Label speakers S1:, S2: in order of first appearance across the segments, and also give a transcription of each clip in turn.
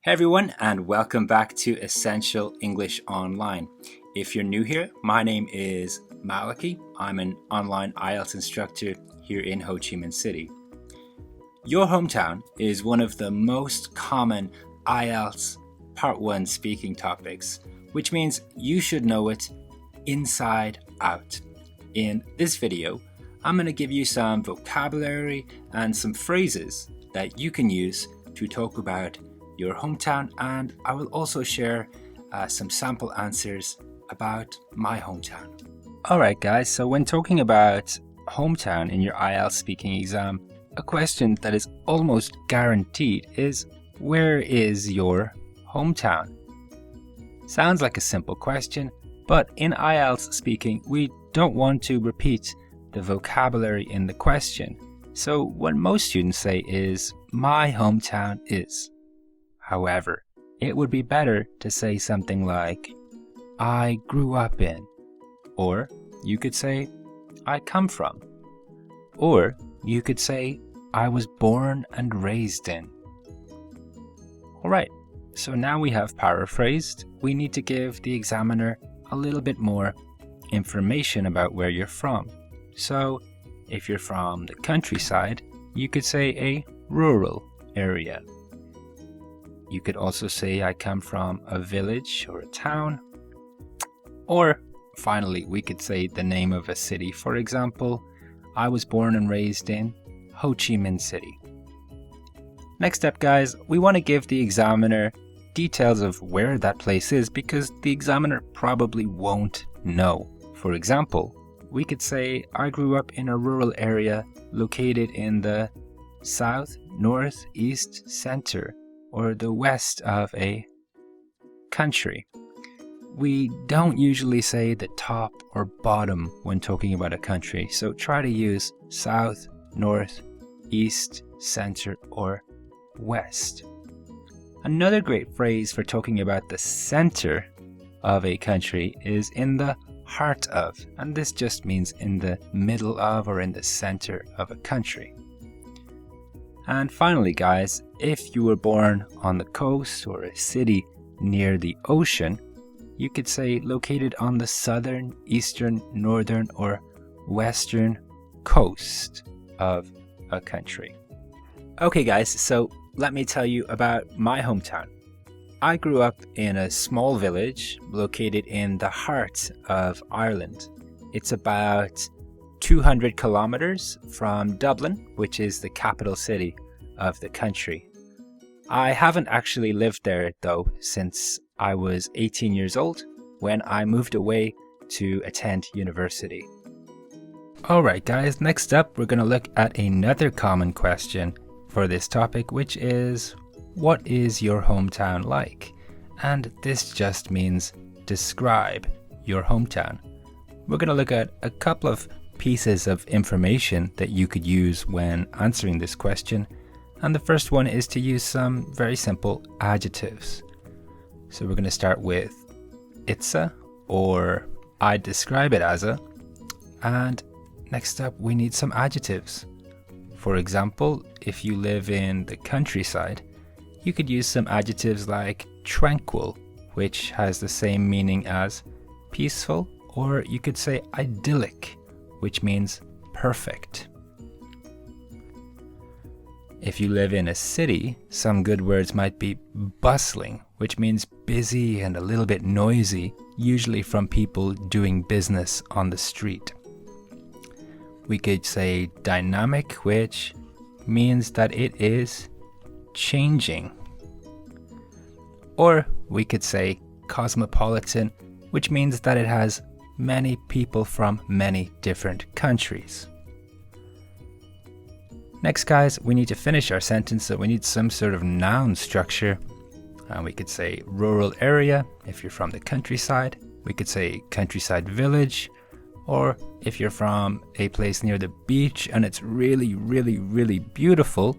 S1: Hey everyone, and welcome back to Essential English Online. If you're new here, my name is Malaki. I'm an online Ielts instructor here in Ho Chi Minh City. Your hometown is one of the most common Ielts Part 1 speaking topics, which means you should know it inside out. In this video, I'm going to give you some vocabulary and some phrases that you can use to talk about your hometown, and I will also share some sample answers about my hometown. Alright guys, so when talking about hometown in your IELTS speaking exam, a question that is almost guaranteed is, where is your hometown? Sounds like a simple question, but in IELTS speaking, we don't want to repeat the vocabulary in the question. So what most students say is, my hometown is. However, it would be better to say something like, I grew up in, or you could say, I come from, or you could say, I was born and raised in. Alright, so now we have paraphrased, we need to give the examiner a little bit more information about where you're from. So, if you're from the countryside, you could say a rural area. You could also say I come from a village or a town. Or finally, we could say the name of a city. For example, I was born and raised in Ho Chi Minh City. Next up, guys, we want to give the examiner details of where that place is because the examiner probably won't know. For example, we could say I grew up in a rural area located in the south, north, east, center, or the west of a country. We don't usually say the top or bottom when talking about a country, so try to use south, north, east, center, or west. Another great phrase for talking about the center of a country is in the heart of, and this just means in the middle of or in the center of a country. And finally, guys, if you were born on the coast or a city near the ocean, you could say located on the southern, eastern, northern, or western coast of a country. Okay, guys, so let me tell you about my hometown. I grew up in a small village located in the heart of Ireland. It's about 200 kilometers from Dublin, which is the capital city of the country. I haven't actually lived there though since I was 18 years old when I moved away to attend university. Alright guys, next up we're going to look at another common question for this topic, which is, what is your hometown like? And this just means describe your hometown. We're going to look at a couple of pieces of information that you could use when answering this question. And the first one is to use some very simple adjectives. So we're going to start with it's a, or I describe it as a. And next up, we need some adjectives. For example, if you live in the countryside, you could use some adjectives like tranquil, which has the same meaning as peaceful, or you could say idyllic, which means perfect. If you live in a city, some good words might be bustling, which means busy and a little bit noisy, usually from people doing business on the street. We could say dynamic, which means that it is changing. Or we could say cosmopolitan, which means that it has many people from many different countries. Next, guys, we need to finish our sentence, so we need some sort of noun structure. We could say rural area if you're from the countryside. We could say countryside village. Or if you're from a place near the beach and it's really, really, really beautiful,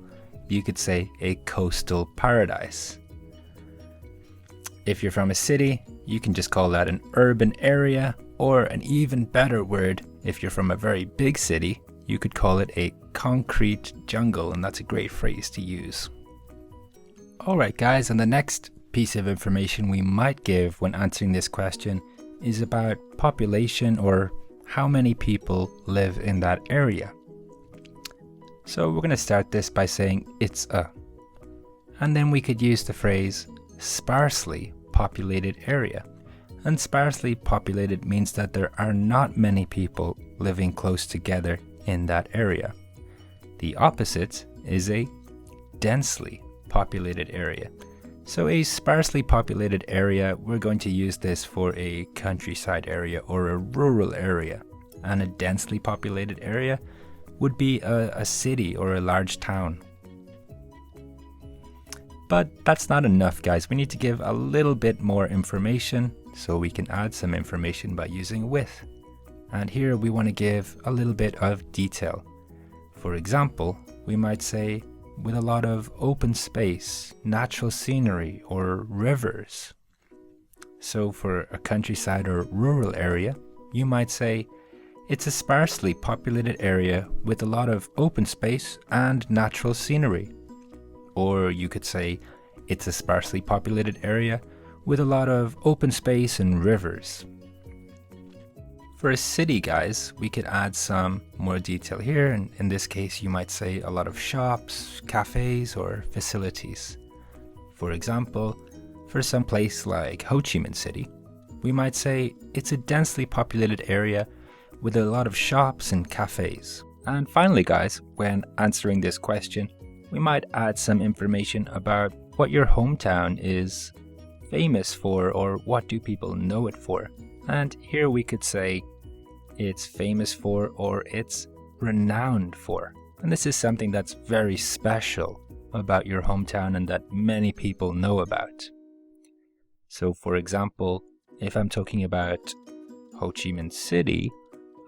S1: you could say a coastal paradise. If you're from a city, you can just call that an urban area, or an even better word, if you're from a very big city, you could call it a concrete jungle, and that's a great phrase to use. Alright guys, and the next piece of information we might give when answering this question is about population, or how many people live in that area. So we're going to start this by saying it's a. And then we could use the phrase sparsely populated area. And sparsely populated means that there are not many people living close together in that area. The opposite is a densely populated area. So a sparsely populated area, we're going to use this for a countryside area or a rural area. And a densely populated area would be a city or a large town. But that's not enough, guys. We need to give a little bit more information, so we can add some information by using with. And here we want to give a little bit of detail. For example, we might say with a lot of open space, natural scenery, or rivers. So for a countryside or rural area, you might say it's a sparsely populated area with a lot of open space and natural scenery. Or you could say it's a sparsely populated area with a lot of open space and rivers. For a city, guys, we could add some more detail here, and in this case you might say a lot of shops, cafes, or facilities. For example, for some place like Ho Chi Minh City, we might say it's a densely populated area with a lot of shops and cafes. And finally, guys, when answering this question, we might add some information about what your hometown is famous for, or what do people know it for. And here we could say it's famous for, or it's renowned for. And this is something that's very special about your hometown and that many people know about. So for example, if I'm talking about Ho Chi Minh City,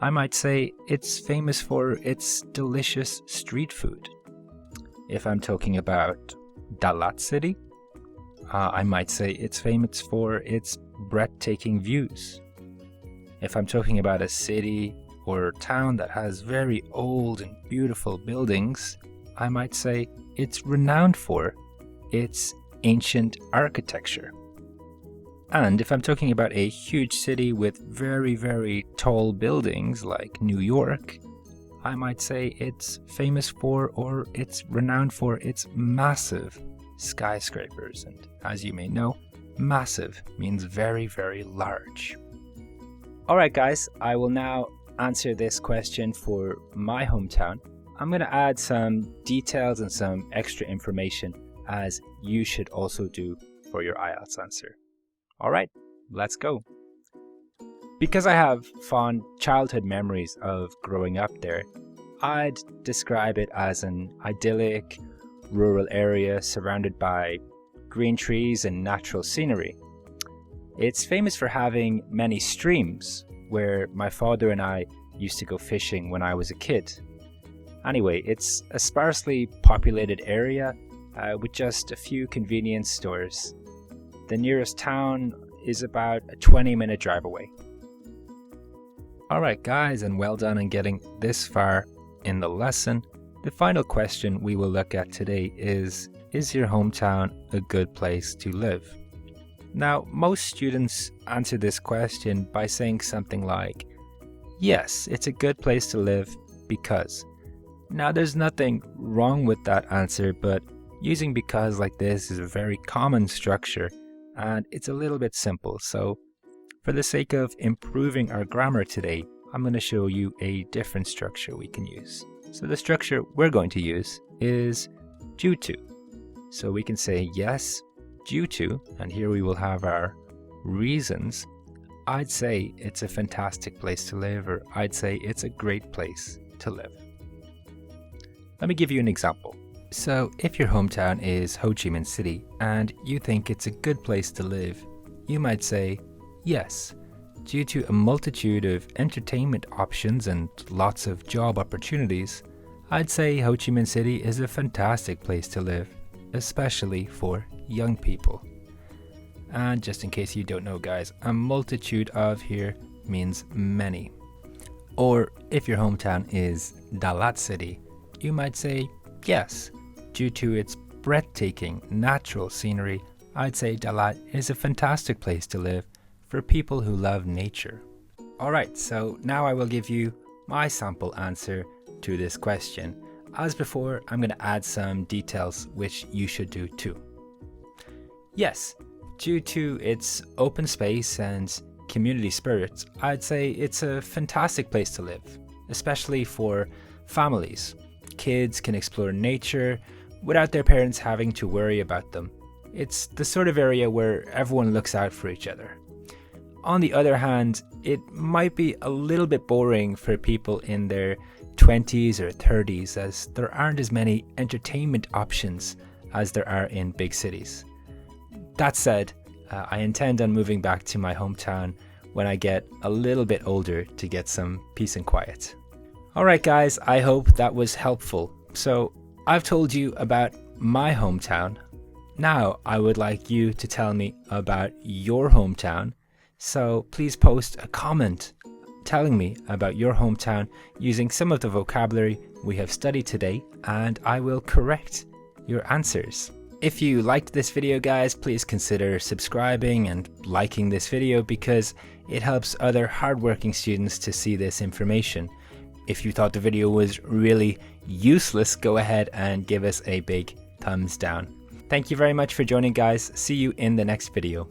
S1: I might say it's famous for its delicious street food. If I'm talking about Dalat City, I might say it's famous for its breathtaking views. If I'm talking about a city or town that has very old and beautiful buildings, I might say it's renowned for its ancient architecture. And if I'm talking about a huge city with very, very tall buildings like New York, I might say it's famous for, or it's renowned for its massive skyscrapers. And as you may know, massive means very, very large. Alright guys, I will now answer this question for my hometown. I'm going to add some details and some extra information, as you should also do for your IELTS answer. Alright, let's go. Because I have fond childhood memories of growing up there, I'd describe it as an idyllic rural area surrounded by green trees and natural scenery. It's famous for having many streams where my father and I used to go fishing when I was a kid. Anyway, it's a sparsely populated area with just a few convenience stores. The nearest town is about a 20-minute drive away. Alright guys, and well done on getting this far in the lesson. The final question we will look at today is your hometown a good place to live? Now, most students answer this question by saying something like, yes, it's a good place to live because. Now, there's nothing wrong with that answer, but using because like this is a very common structure and it's a little bit simple. So for the sake of improving our grammar today, I'm going to show you a different structure we can use. So the structure we're going to use is due to. So we can say yes, due to, and here we will have our reasons. I'd say it's a fantastic place to live, or I'd say it's a great place to live. Let me give you an example. So if your hometown is Ho Chi Minh City and you think it's a good place to live, you might say, yes, due to a multitude of entertainment options and lots of job opportunities, I'd say Ho Chi Minh City is a fantastic place to live, especially for young people. And just in case you don't know, guys, a multitude of here means many. Or if your hometown is Dalat City, you might say, yes, due to its breathtaking natural scenery, I'd say Dalat is a fantastic place to live for people who love nature. Alright, so now I will give you my sample answer to this question. As before, I'm going to add some details which you should do too. Yes, due to its open space and community spirit, I'd say it's a fantastic place to live, especially for families. Kids can explore nature without their parents having to worry about them. It's the sort of area where everyone looks out for each other. On the other hand, it might be a little bit boring for people in their 20s or 30s, as there aren't as many entertainment options as there are in big cities. That said, I intend on moving back to my hometown when I get a little bit older to get some peace and quiet. Alright guys, I hope that was helpful. So I've told you about my hometown. Now I would like you to tell me about your hometown. So please post a comment telling me about your hometown using some of the vocabulary we have studied today, and I will correct your answers. If you liked this video guys, please consider subscribing and liking this video because it helps other hardworking students to see this information. If you thought the video was really useless, go ahead and give us a big thumbs down. Thank you very much for joining guys. See you in the next video.